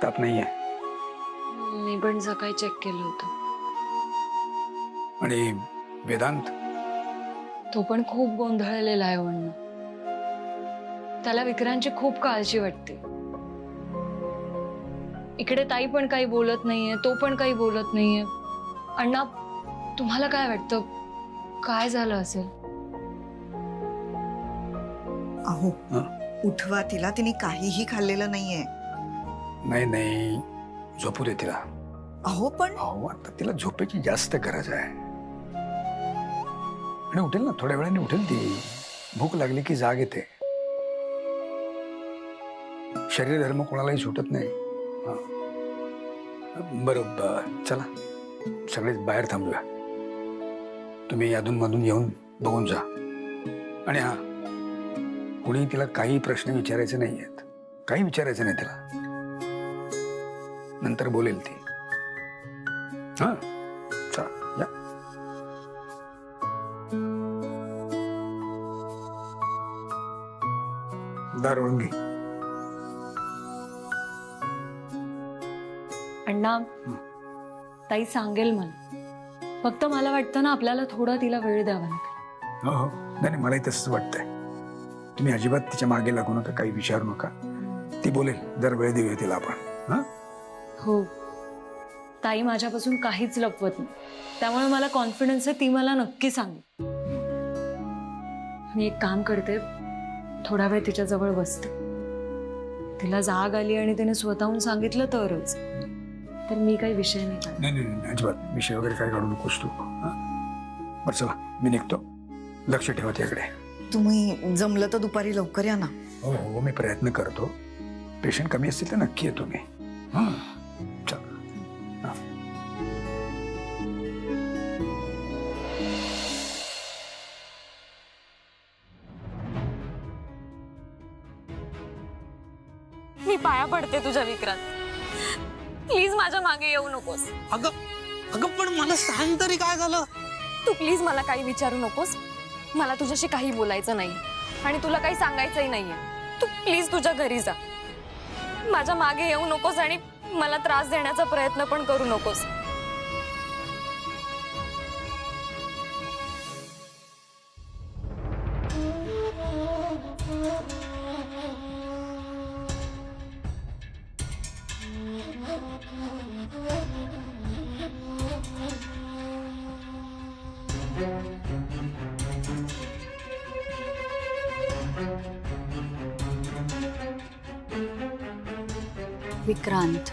ताप नाहीये? मी पण सकाळी चेक केलं होतं. आणि वेदांत? तो पण खूप गोंधळलेला आहे म्हणणं. त्याला विक्रांतची खूप काळजी वाटते. इकडे ताई पण काही बोलत नाहीये, तो पण काही बोलत नाहीये. अण्णा, तुम्हाला काय वाटतं, काय झालं असेल? अहो, उठवा तिला, तिने काहीही खाल्लेलं नाहीये. नाही, झोपू दे तिला. अहो पण आता तिला झोपेची जास्त गरज आहे. आणि उठेल ना, थोड्या वेळाने उठेल ती. भूक लागली की जाग येते. शरीर धर्म कोणालाही सुटत नाही. बरोबर, चला सगळेच बाहेर थांबूया. तुम्ही अधून मधून येऊन बघून जा. आणि कुणी तिला काही प्रश्न विचारायचे नाही आहेत. काही विचारायचं नाही तिला. नंतर बोलेल ती. चला या. दार ओढून घे. अण्णा, ताई सांगेल मला. फक्त मला वाटतं ना, आपल्याला थोडा तिला वेळ द्यावा लागेल. हो, नाही, मलाही तसंच वाटतंय. तुम्ही अजिबात तिच्या मागे लागू नका, काही विचारू नका. ती बोलेल, जर वेळ देऊया तिला आपण. हो, ताई माझ्यापासून काहीच लपवत नाही. त्यामुळे मला कॉन्फिडन्स आहे, ती मला नक्की सांगेल. मी एक काम करते, थोडा वेळ तिच्या जवळ बसते. तिला जाग आली आणि तिने स्वतःहून सांगितलं तरच. तर मी काही विषय नाही काढणार. नाही, अजिबात विषय वगैरे काय काढू नकोस तू. बरं चला, मी निघतो. लक्ष ठेवा त्याकडे. तुम्ही जमलं तर दुपारी लवकर या ना. हो, मी प्रयत्न करतो. पेशंट कमी असतील तर नक्की येतो मी. चल. मी पाया पडते तुझ्या विक्रांत. प्लीज माझ्या मागे येऊ नकोस. अगं पण मला सांग तरी काय झालं. तू प्लीज मला काही विचारू नकोस. मला तुझ्याशी काही बोलायचं नाही आणि तुला काही सांगायचंही नाहीये. तू प्लीज तुझ्या घरी जा. माझ्या मागे येऊ नकोस आणि मला त्रास देण्याचा प्रयत्न पण करू नकोस. विक्रांत,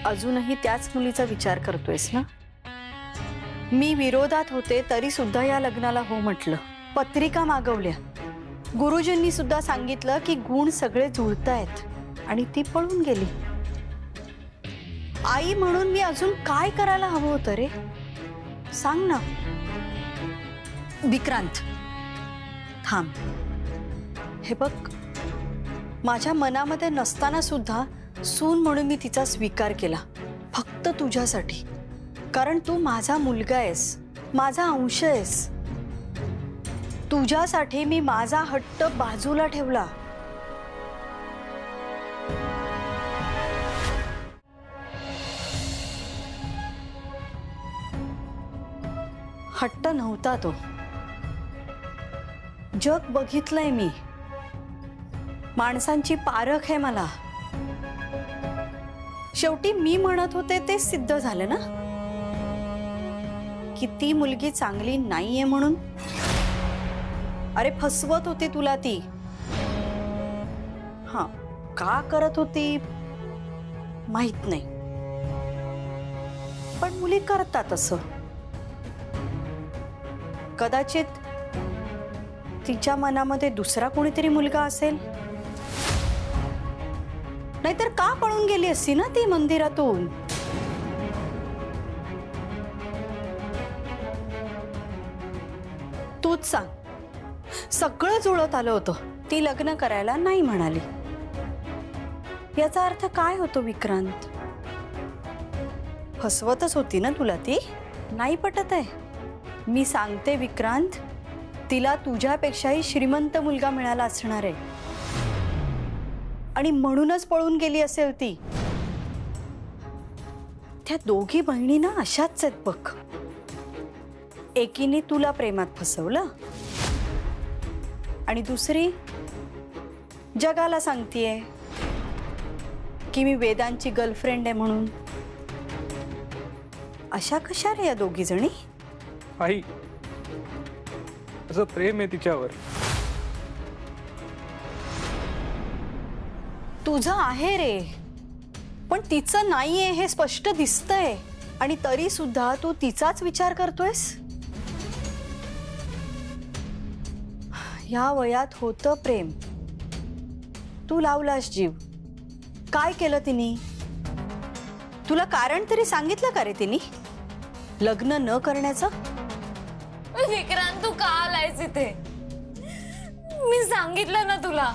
अजूनही त्याच मुलीचा विचार करतोयस ना? मी विरोधात होते तरी सुद्धा या लग्नाला हो म्हटलं. पत्रिका मागवल्या. गुरुजींनी सुद्धा सांगितलं की गुण सगळे जुळतायत आणि ती पळून गेली. आई म्हणून मी अजून काय करायला हवं होतं रे? सांग ना. विक्रांत, थांब. हे बघ, माझ्या मनामध्ये नसताना सुद्धा सून म्हणून मी तिचा स्वीकार केला, फक्त तुझ्यासाठी. कारण तू माझा मुलगा आहेस, माझा अंश आहेस. तुझ्यासाठी मी माझा हट्ट बाजूला ठेवला. हट्ट नव्हता तो. जग बघितलंय मी. माणसांची पारख आहे मला. शेवटी मी म्हणत होते ते सिद्ध झालं ना, की ती मुलगी चांगली नाहीये म्हणून. अरे फसवत होती तुला ती. हा, का करत होती माहित नाही, पण मुली करतात असं. कदाचित तिच्या मनामध्ये दुसरा कोणीतरी मुलगा असेल. नाहीतर का पळून गेली असती ना ती मंदिरातून? तूच सांग. सगळं जुळत आलं होतं. ती लग्न करायला नाही म्हणाली. याचा अर्थ काय होतो विक्रांत? फसवतच होती ना तुला ती? नाही पटत आहे? मी सांगते विक्रांत, तिला तुझ्यापेक्षाही श्रीमंत मुलगा मिळाला असणार आहे. आणि म्हणूनच पळून गेली असेल ती. त्या दोघी बहिणी ना अशाच आहेत बघ. एकीने तुला प्रेमात फसवलं आणि दुसरी जगाला सांगतीये की मी वेदांची गर्लफ्रेंड आहे म्हणून. अशा कशा रे या दोघी जणी? आई, असं प्रेम आहे तिच्यावर. तुझं आहे रे, पण तिचं नाहीये हे स्पष्ट दिसतंय. आणि तरी सुद्धा तू तिचाच विचार करतोयस. ह्या वयात होतं प्रेम, तू लावलास जीव. काय केलं तिने? तुला कारण तरी सांगितलं का रे तिने लग्न न करण्याचं? विक्रांत, तू का आलायस इथे? मी सांगितलं ना तुला.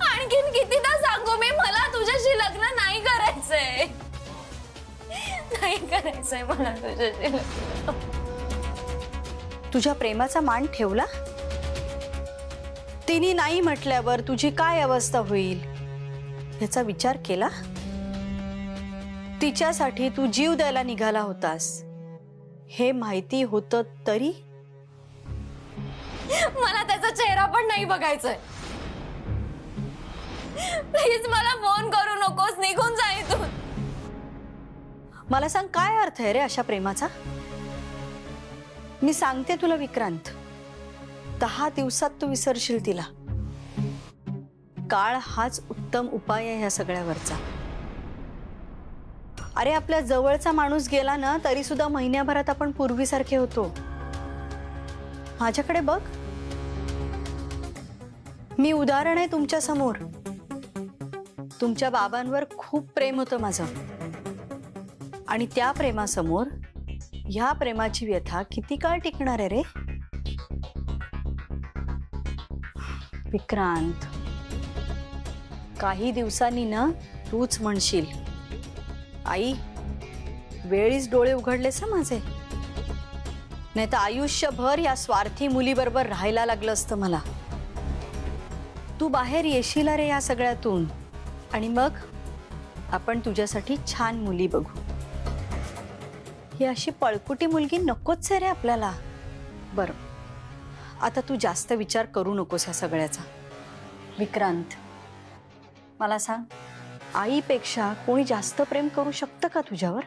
आणखीन कितीदा सांगू मी, मला तुझ्याशी लग्न नाही करायचंय. नाही करायचंय मला तुझ्याशी लग्न. तुझ्या प्रेमाचा मान ठेवला? तिने नाही म्हटल्यावर तुझी काय अवस्था होईल याचा विचार केला? तिच्यासाठी तू जीव द्यायला निघाला होतास हे माहिती होतं तरी? मला त्याचा चेहरा पण नाही बघायचाय. प्लीज मला फोन करू नकोस, निघून जा इथून. मला सांग, काय अर्थ आहे रे अशा प्रेमाचा? मी सांगते तुला विक्रांत, 10 दिवसात तू विसरशील तिला. काळ हाच उत्तम उपाय आहे ह्या सगळ्यावरचा. अरे आपल्या जवळचा माणूस गेला ना तरी सुद्धा महिन्याभरात आपण पूर्वीसारखे होतो. माझ्याकडे बघ, मी उदाहरण आहे तुमच्या समोर. तुमच्या बाबांवर खूप प्रेम होतं माझं, आणि त्या प्रेमासमोर ह्या प्रेमाची व्यथा किती काळ टिकणार आहे रे विक्रांत? काही दिवसांनी ना तूच म्हणशील, आई वेळीच डोळे उघडलेस ना माझे, नाही तर आयुष्यभर या स्वार्थी मुलीबरोबर राहायला लागलं असतं मला. तू बाहेर येशील रे या सगळ्यातून, आणि मग आपण तुझ्यासाठी छान मुली बघू. ही अशी पळकुटी मुलगी नकोच आहे रे आपल्याला. बरं, आता तू जास्त विचार करू नकोस ह्या सगळ्याचा. विक्रांत, मला सांग, आईपेक्षा कोणी जास्त प्रेम करू शकतं का तुझ्यावर?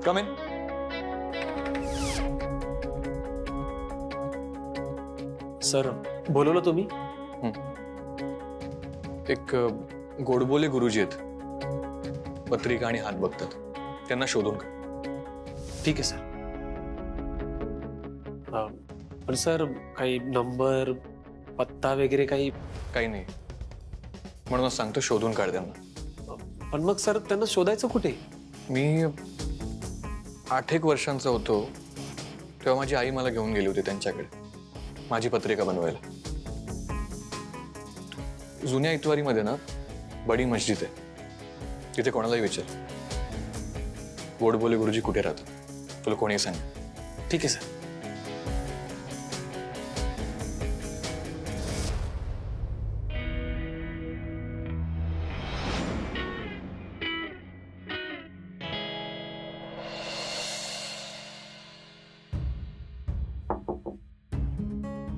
Come in. सर, बोलवलं तुम्ही? एक गोडबोले गुरुजी आहेत, पत्रिका आणि हात बघतात, त्यांना शोधून काढ. ठीक आहे सर. पण सर, काही नंबर पत्ता वगैरे काही? काही नाही, म्हणूनच सांगतो शोधून काढ त्यांना. पण मग सर, त्यांना शोधायचं कुठे? मी 8 वर्षांचा होतो तेव्हा माझी आई मला घेऊन गेली होती त्यांच्याकडे माझी पत्रिका बनवायला. जुन्या इतवारीमध्ये ना बडी मस्जिद आहे, तिथे कोणालाही विचार, गोडबोले गुरुजी कुठे राहतात, तुला कोणी सांग. ठीक आहे sir.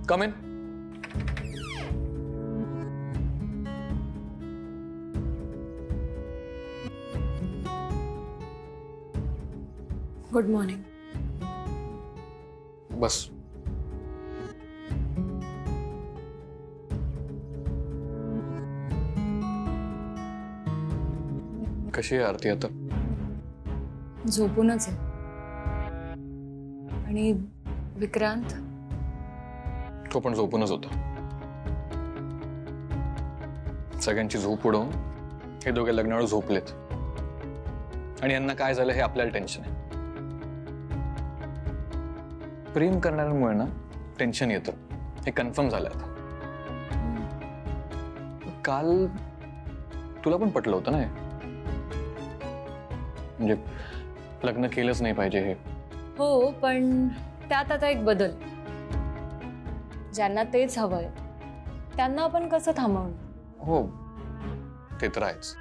Come in. Good morning. बस. कशी आहे आरती आता? झोपूनच आहे. आणि विक्रांत, तो पण झोपूनच होता. सगळ्यांची झोप उडवून हे दोघे लग्नावर झोपलेत आणि यांना काय झालं हे आपल्याला टेन्शन आहे. प्रेम करणाऱ्यांमुळे ना टेन्शन येतं, हे कन्फर्म झालं आता. काल तुला पण पटलं होतं ना हे, म्हणजे लग्न केलंच नाही पाहिजे हे. हो, पण त्यात आता एक बदल. ज्यांना तेच हवंय त्यांना आपण कसं थांबवणार? हो, ते तर आहेच.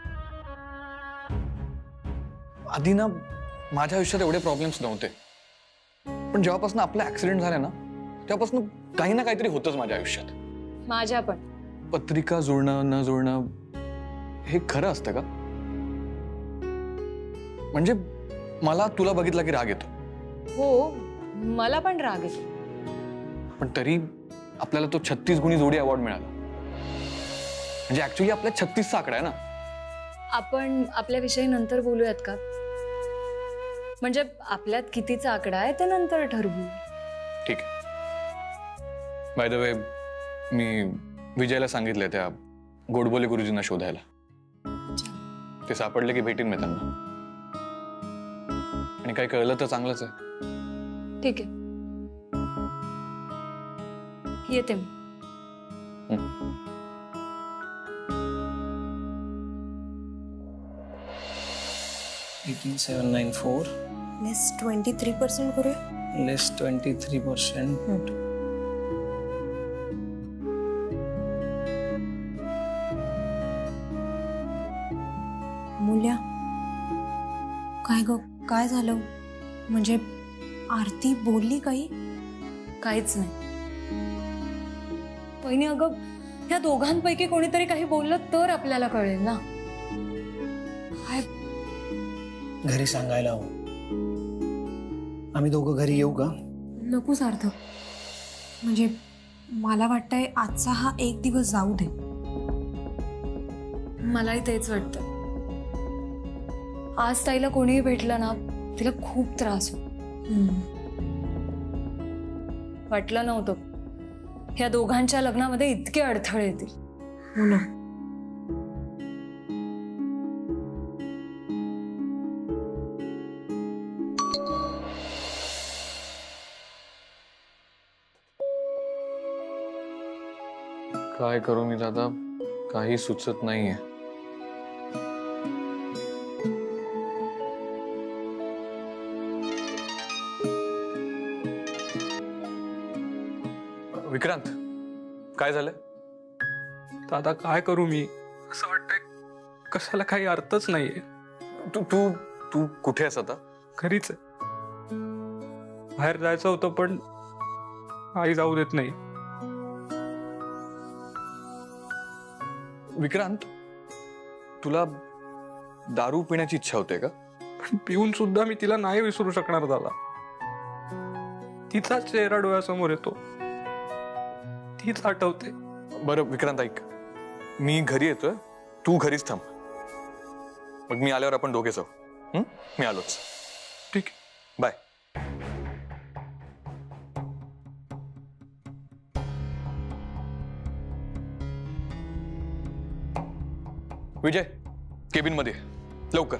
आधी ना माझ्या आयुष्यात एवढे प्रॉब्लेम्स नव्हते, पण जेव्हापासून आपला ऍक्सिडेंट झाला ना तेव्हापासून काही ना काहीतरी होतच माझ्या आयुष्यात. माझ्या पण. पत्रिका जुळणं न जुळणं हे खरं असतं का? म्हणजे मला तुला बघितला की राग येतो. हो, मला पण राग येतो. पण तरी आपल्याला तो 36 गुणी जोडी अवॉर्ड मिळाला. म्हणजे ऍक्च्युली आपल्या 36चा आकडा आहे ना. आपण आपल्याविषयी नंतर बोलूयात का? म्हणजे आपल्यात कितीचा आकडा आहे ते नंतर ठरवू. ठीक आहे. बाय द वे, मी विजयला सांगितलंय त्या गोडबोले गुरुजींना शोधायला. ते सापडले की भेटीन मी त्यांना. आणि काही कळलं तर चांगलंच आहे. ठीक आहे, येते मी. 18794 लेस 23% करूया. लेस 23%. मूल्या, काय ग, काय झालं? म्हणजे आरती बोलली काही? काहीच नाही वहिनी. अगं, ह्या दोघांपैकी कोणीतरी काही बोललं तर आपल्याला कळेल ना. घरी सांगायला हवं. आम्ही दोघं घरी येऊ का? नको सार्थक, म्हणजे मला वाटतंय आजचा हा एक दिवस जाऊ दे. मलाही तेच वाटतं. आज ताईला कोणीही भेटलं ना तिला खूप त्रास होतो. वाटलं नव्हतं ह्या दोघांच्या लग्नामध्ये इतके अडथळे येतील. हो ना. काय करू मी दादा, काही सुचत नाहीये. विक्रांत, काय झालंय? दादा काय करू मी? असं वाटतंय कशाला काही अर्थच नाहीये. तू तू तू कुठे आहेस आता? घरीच आहे. बाहेर जायचं होतं पण आई जाऊ देत नाही. विक्रांत, तुला दारू पिण्याची इच्छा होते का? पण पिऊन सुद्धा मी तिला नाही विसरू शकणार दादा. तिचा चेहरा डोळ्यासमोर येतो, तीच आठवते. बरं विक्रांत, ऐक, मी घरी येतोय, तू घरीच थांब. मग मी आल्यावर आपण दोघे जाऊ. मी आलोच. ठीक, बाय. विजय, केबिन मध्ये लवकर.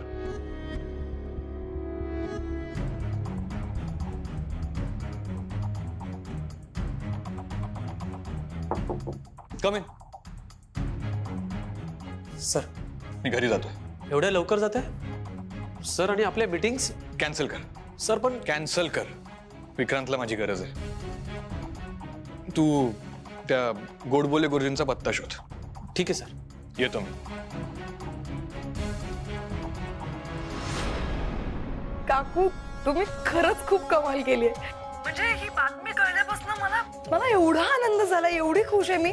कम इन. सर, मी घरी जातोय. एवढ्या लवकर जाते सर? आणि आपल्या मीटिंग्स कॅन्सल कर. सर, पण कॅन्सल कर. विक्रांतला माझी गरज आहे. तू त्या गोडबोले गुरुजींचा पत्ता शोध. ठीक आहे सर. येतो मी. काकू, तुम्ही खरंच खूप कमाल केली आहे. म्हणजे ही बातमी कळल्यापासून मला एवढा आनंद झाला, एवढी खुश आहे मी.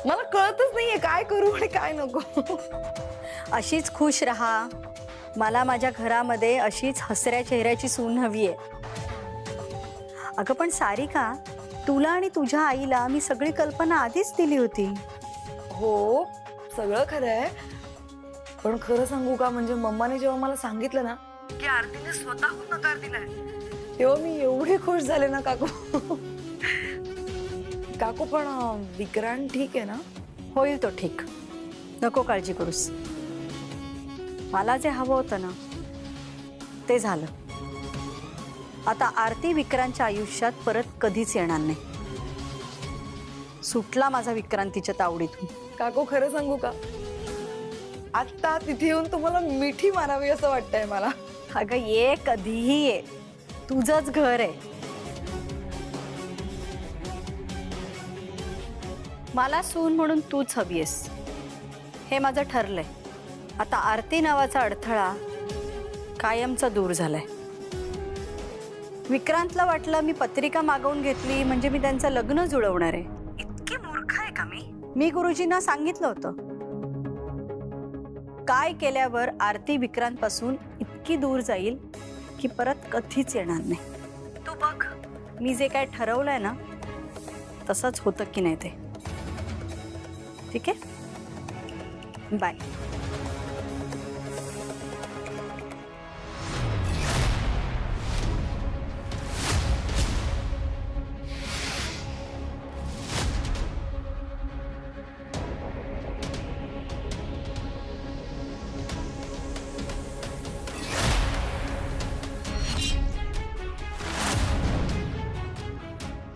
मला कळतच नाहीये काय करू आणि काय नको. अशीच खुश राहा. मला माझ्या घरामध्ये अशीच हसऱ्या चेहऱ्याची सून हवी आहे. अगं पण सारिका, तुला आणि तुझ्या आईला मी सगळी कल्पना आधीच दिली होती. हो, सगळं खरं आहे. पण खरं सांगू का, म्हणजे मम्माने जेव्हा मला सांगितलं ना की आरतीने स्वतःहून नकार दिलाय, तेव्हा मी एवढी खुश झाले ना काकू. काकू पण विक्रांत ठीक आहे ना? होईल तो ठीक, नको काळजी करूस. मला जे हवं होतं ना ते झालं. आता आरती विक्रांतच्या आयुष्यात परत कधीच येणार नाही. सुटला माझा विक्रांतीच्या तावडीतून. काकू खरं सांगू का, आता तिथे येऊन तुम्हाला मिठी मारावी असं वाटतंय मला. अगं ये, कधीही ये, तुझंच घर आहे. मला सून म्हणून तूच हवीयस, हे माझं ठरलंय. आता आरती नावाचा अडथळा कायमचा दूर झालाय. विक्रांतला वाटलं मी पत्रिका मागवून घेतली म्हणजे मी त्यांचं लग्न जुळवणार आहे. इतकी मूर्ख आहे का मी गुरुजींना सांगितलं होतं काय केल्यावर आरती विक्रांत पासून इतकी दूर जाईल की परत कधीच येणार नाही. तू बघ मी जे काय ठरवलंय ना तसंच होतं की नाही ते. ठीक आहे, बाय.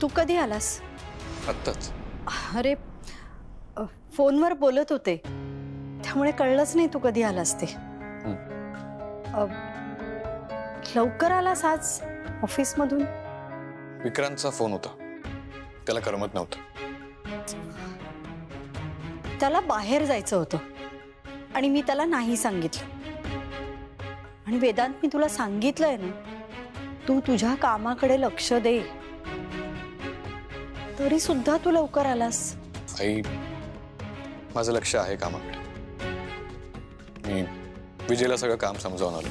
तू कधी आलास? आत्ताच. अरे फोनवर बोलत होते त्यामुळे कळलंच नाही तू कधी आलास ते. लवकर आलास आज ऑफिसमधून? विक्रांतचा फोन होता, त्याला करमत नव्हतं. त्याला बाहेर जायचं होतं आणि मी त्याला नाही सांगितलं. आणि वेदांत, मी तुला सांगितलंय ना तू तुझ्या कामाकडे लक्ष दे, तरी सुद्धा तू लवकर आलास. आई, माझं लक्ष आहे कामाकडे. मी विजयला सगळं काम समजावून आलो.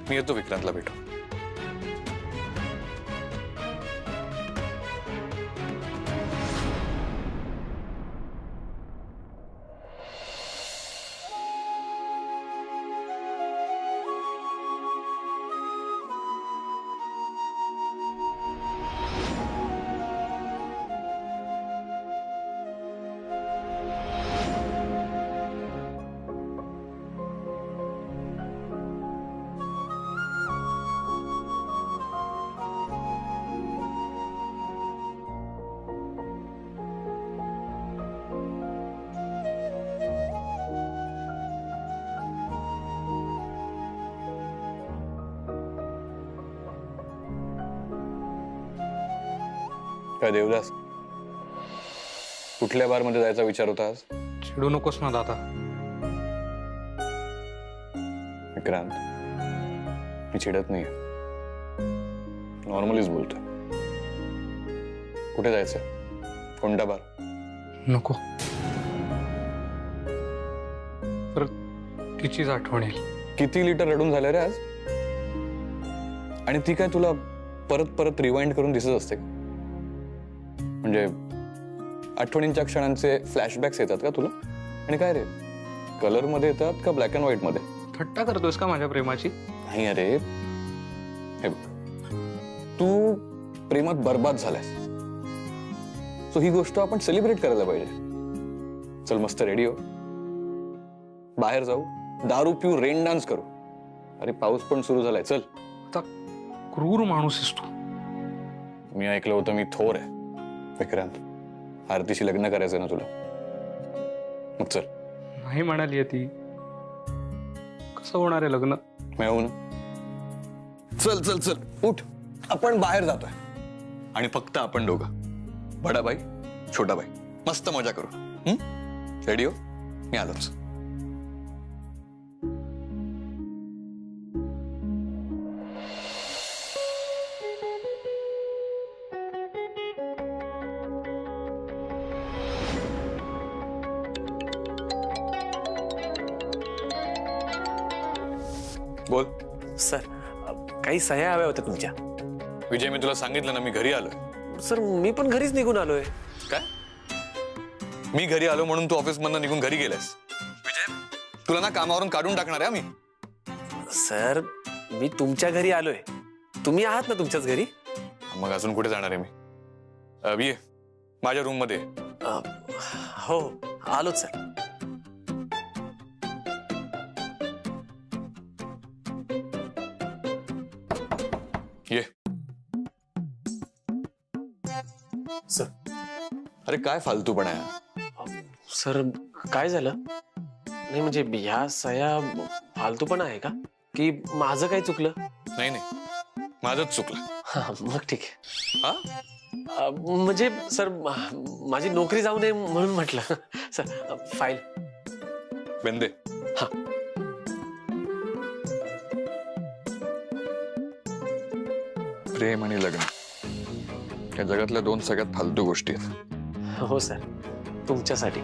मी येतो विक्रांतला भेटू. काय देवदास, कुठल्या बार मध्ये जायचा विचार होता आज? चिडू नकोस ना दादा. विक्रांत, मी चिडत नाही, नॉर्मलीच बोलतोय. कुठे जायचंय? कोणता बार? नको, परत तिचीच आठवण येईल. किती लिटर रडून झालं रे आज? आणि ती काय तुला परत परत रिवाइंड करून दिसत असते का? म्हणजे आठवणींच्या क्षणांचे फ्लॅशबॅक्स येतात का तुला? आणि काय रे, कलर मध्ये येतात का ब्लॅक अँड व्हाईट मध्ये? थट्टा करतोस का माझ्या प्रेमाची? नाही अरे, हे बघ, तू प्रेमात बर्बाद झालायस, सो ही गोष्ट आपण सेलिब्रेट करायला पाहिजे. चल मस्त रेडी हो, बाहेर जाऊ, दारू पिऊ, रेन डान्स करू. अरे पाऊस पण सुरू झालाय, चल. आता क्रूर माणूस आहेस तू. मी ऐकलं होतं मी थोर आहे. विक्रांत, आरतीशी लग्न करायचं ना तुला, मग चल. नाही म्हणाली ती. कसं होणार आहे लग्न? मी येऊ ना. चल चल चल, उठ, आपण बाहेर जातोय आणि फक्त आपण दोघं, बडा बाई छोटा बाई, मस्त मजा करू. रेडी हो? मी आलोच. बोल. सर, काही सह्या हव्या होत्या तुमच्या. विजय, मी तुला सांगितलं ना मी घरी आलोय. सर, मी पण घरीच निघून आलोय. काय? मी घरी आलो म्हणून तू ऑफिस मधनं निघून घरी गेलास? विजय, तुला ना कामावरून काढून टाकणार आहे मी. सर, मी तुमच्या घरी आलोय, तुम्ही आहात ना तुमच्याच घरी. मग अजून कुठे जाणार आहे मी? ये, माझ्या रूम मध्ये ये. हो आलोच सर. ये. सर. अरे काय फालतूपणा आहे. सर काय झालं? नाही म्हणजे ह्या सह्या फालतूपणा आहे का की माझं काय चुकलं? नाही नाही, माझंच चुकलं. हा, मग ठीक आहे. हा, म्हणजे सर माझी नोकरी जाऊ नये म्हणून म्हटलं. Sir file. बेंदे. हा. प्रेम आणि लग्न या जगातल्या दोन सगळ्यात फालतू गोष्टी आहेत. हो सर, तुमच्यासाठी.